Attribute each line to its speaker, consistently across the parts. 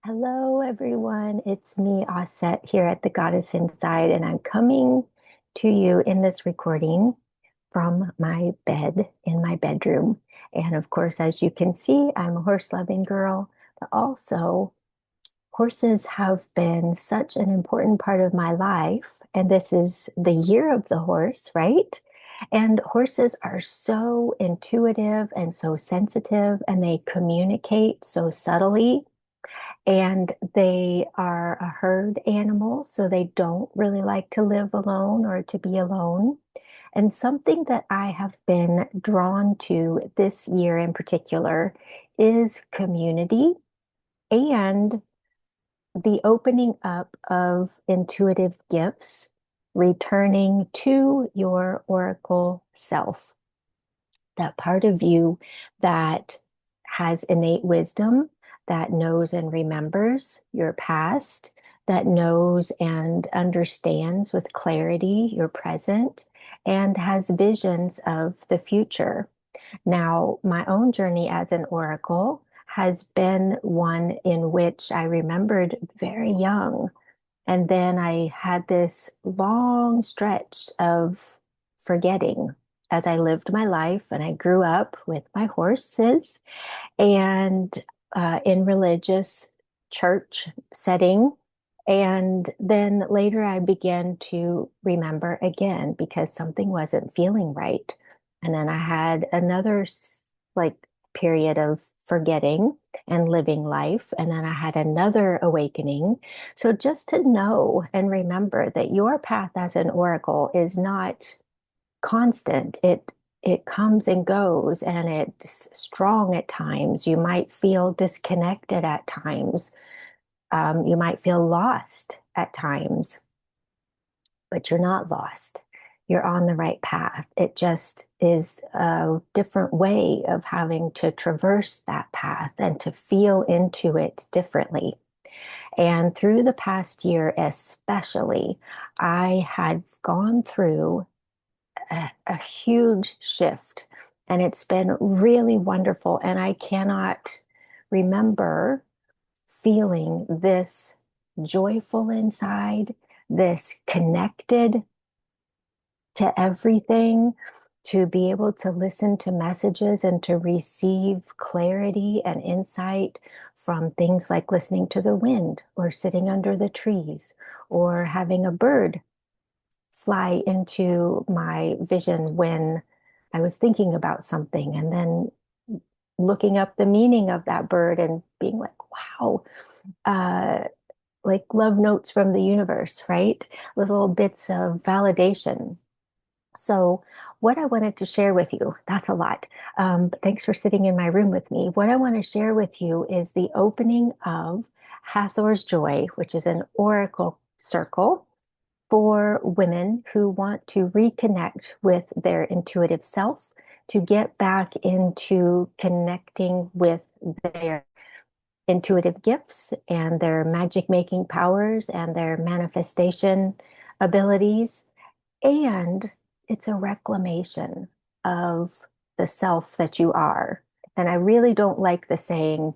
Speaker 1: Hello, everyone. It's me, Aset, here at the Goddess Inside, and I'm coming to you in this recording from my bed in my bedroom. And of course, as you can see, I'm a horse-loving girl, but also horses have been such an important part of my life. And this is the year of the horse, right? And horses are so intuitive and so sensitive, and they communicate so subtly and they are a herd animal, so they don't really like to live alone or to be alone. And something that I have been drawn to this year in particular is community and the opening up of intuitive gifts, returning to your oracle self, that part of you that has innate wisdom, that knows and remembers your past, that knows and understands with clarity your present, and has visions of the future. Now, my own journey as an oracle has been one in which I remembered very young. And then I had this long stretch of forgetting as I lived my life and I grew up with my horses and in religious church setting. And then later I began to remember again because something wasn't feeling right. And then I had another like period of forgetting and living life. And then I had another awakening. So just to know and remember that your path as an oracle is not constant. It comes and goes and it's strong at times. You might feel disconnected at times. You might feel lost at times, but you're not lost. You're on the right path. It just is a different way of having to traverse that path and to feel into it differently. And through the past year, especially, I had gone through a huge shift, and it's been really wonderful. And I cannot remember feeling this joyful inside, this connected to everything, to be able to listen to messages and to receive clarity and insight from things like listening to the wind or sitting under the trees or having a bird fly into my vision when I was thinking about something and then looking up the meaning of that bird and being like, wow, uh, like love notes from the universe, right? Little bits of validation. So, what I wanted to share with you, that's a lot. But thanks for sitting in my room with me. What I want to share with you is the opening of Hathor's Joy, which is an oracle circle for women who want to reconnect with their intuitive self, to get back into connecting with their intuitive gifts and their magic making powers and their manifestation abilities. And it's a reclamation of the self that you are. And I really don't like the saying,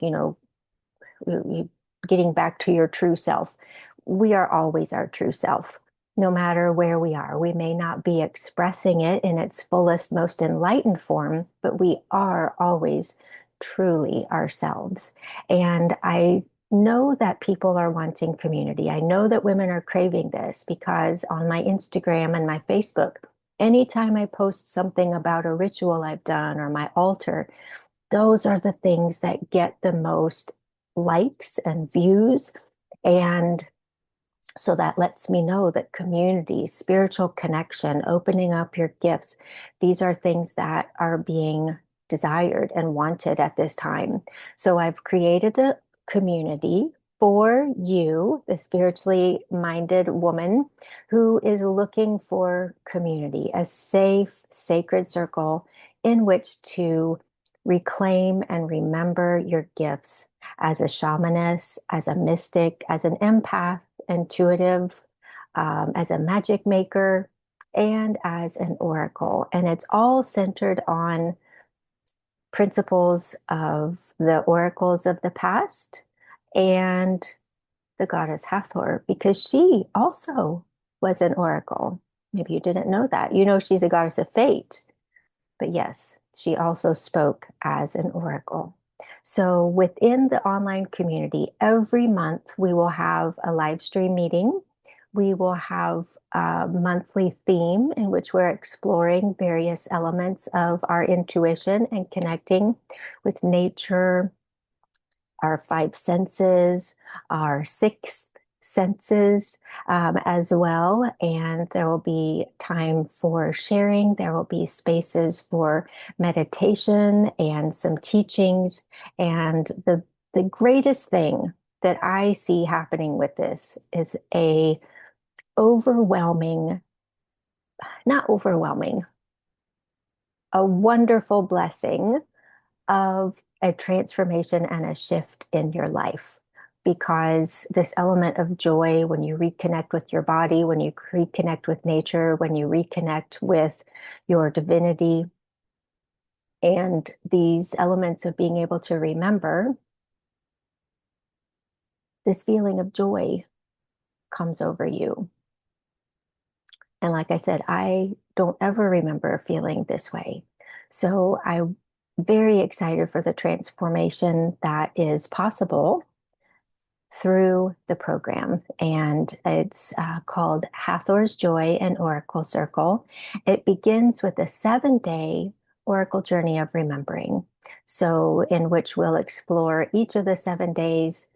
Speaker 1: getting back to your true self. We are always our true self, no matter where we are. We may not be expressing it in its fullest, most enlightened form, but we are always truly ourselves. And I know that people are wanting community. I know that women are craving this because on my Instagram and my Facebook, anytime I post something about a ritual I've done or my altar, those are the things that get the most likes and views. And so that lets me know that community, spiritual connection, opening up your gifts, these are things that are being desired and wanted at this time. So I've created a community for you, the spiritually minded woman who is looking for community, a safe, sacred circle in which to reclaim and remember your gifts as a shamaness, as a mystic, as an empath, intuitive, as a magic maker, and as an oracle. And it's all centered on principles of the oracles of the past and the goddess Hathor, because she also was an oracle. Maybe you didn't know that. You know, she's a goddess of fate, but yes, she also spoke as an oracle. So within the online community, every month we will have a live stream meeting. We will have a monthly theme in which we're exploring various elements of our intuition and connecting with nature, our five senses, our sixth senses as well. And there will be time for sharing. There will be spaces for meditation and some teachings. And the greatest thing that I see happening with this is a overwhelming, not overwhelming, a wonderful blessing of a transformation and a shift in your life. Because this element of joy, when you reconnect with your body, when you reconnect with nature, when you reconnect with your divinity, and these elements of being able to remember, this feeling of joy comes over you. And like I said, I don't ever remember feeling this way. So I'm very excited for the transformation that is possible through the program. And it's called Hathor's Joy and Oracle Circle. It begins with a 7-day Oracle journey of remembering. So, in which we'll explore each of the 7 days,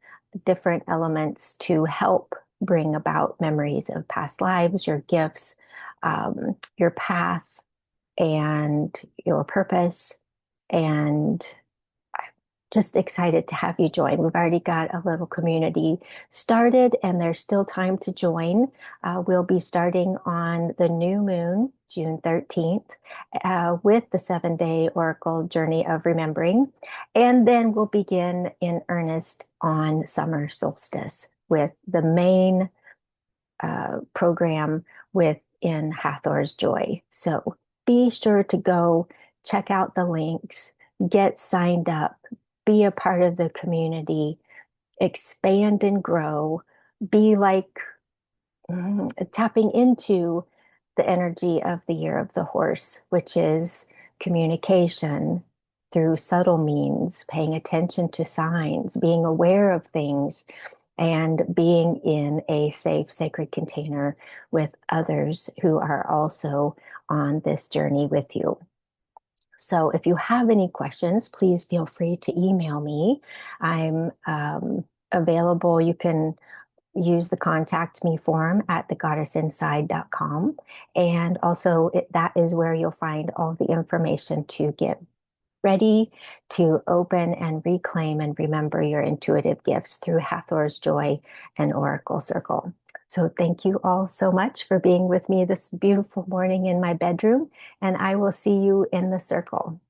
Speaker 1: different elements to help bring about memories of past lives, your gifts, your path, and your purpose. And just excited to have you join. We've already got a little community started, and there's still time to join. We'll be starting on the new moon, June 13th, with the 7-day Oracle Journey of Remembering. And then we'll begin in earnest on Summer Solstice with the main program within Hathor's Joy. So be sure to go check out the links, get signed up, be a part of the community, expand and grow, be like tapping into the energy of the year of the horse, which is communication through subtle means, paying attention to signs, being aware of things, and being in a safe, sacred container with others who are also on this journey with you. So if you have any questions, please feel free to email me. I'm available. You can use the contact me form at thegoddessinside.com. And also that is where you'll find all the information to get ready to open and reclaim and remember your intuitive gifts through Hathor's Joy and Oracle Circle. So thank you all so much for being with me this beautiful morning in my bedroom, and I will see you in the circle.